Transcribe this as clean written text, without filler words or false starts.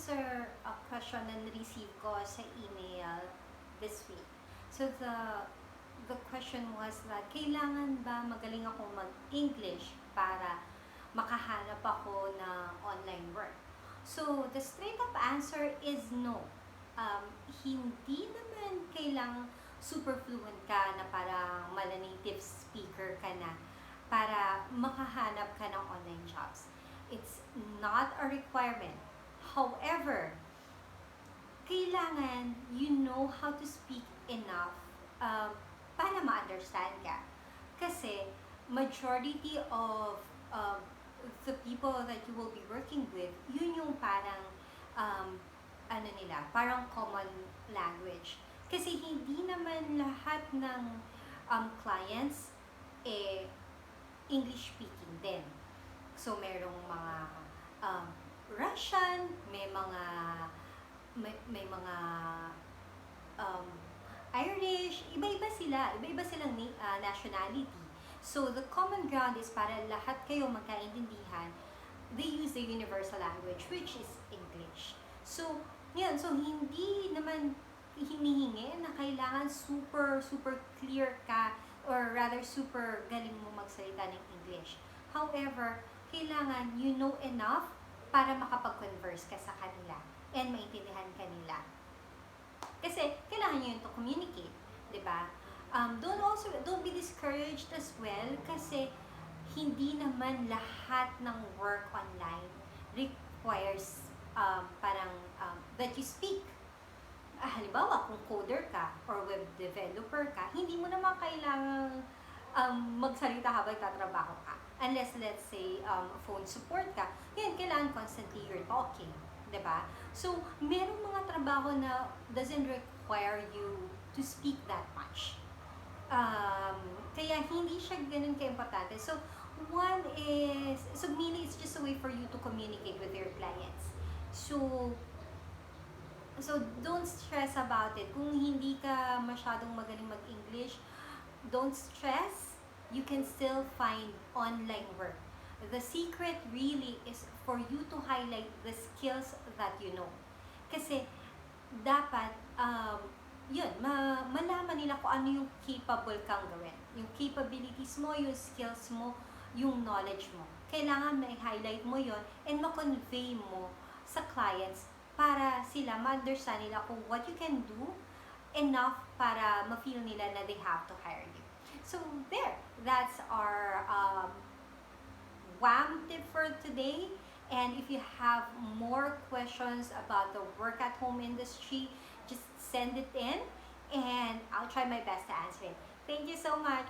answer a question na na-receive ko sa email this week. So the question was that, kailangan ba magaling ako mag-English para makahanap ako ng online work? So the straight up answer is no. Hindi naman kailangang super fluent ka na parang native speaker ka na para makahanap ka ng online jobs. It's not a requirement. However, kailangan you know how to speak enough para ma-understand ka. Kasi majority of the people that you will be working with, yun yung parang parang common language. Kasi hindi naman lahat ng clients English speaking din. So merong mga Russian, may mga Irish, iba-iba silang nationality. So the common ground is para lahat kayo magkaintindihan. They use the universal language, which is English. So hindi naman hinihingi na kailangan super clear ka, or rather super galing mo magsalita ng English. However, kailangan you know enough para makapag-converse ka sa kanila and maintindihan kanila. Kasi kailangan nyo yun to communicate, di ba? Don't be discouraged as well, kasi hindi naman lahat ng work online requires that you speak. Halimbawa, kung coder ka or web developer ka, hindi mo naman kailangang magsalita habang tatrabaho ka. Unless, let's say, phone support ka, yun, kailangan constantly you're talking. Diba? So, merong mga trabaho na doesn't require you to speak that much. Kaya hindi siya ganun ka-importante. So, mainly it's just a way for you to communicate with your clients. So don't stress about it. Kung hindi ka masyadong magaling mag-English, don't stress. You can still find online work. The secret really is for you to highlight the skills that you know. Kasi dapat malaman nila kung ano yung capable kang gawin. Yung capabilities mo, yung skills mo, yung knowledge mo. Kailangan ma-highlight mo yon and ma-convey mo sa clients para sila ma-understand nila kung what you can do enough para ma-feel nila na they have to hire you. So that's our WAM tip for today. And if you have more questions about the work at home industry, just send it in and I'll try my best to answer it. Thank you so much.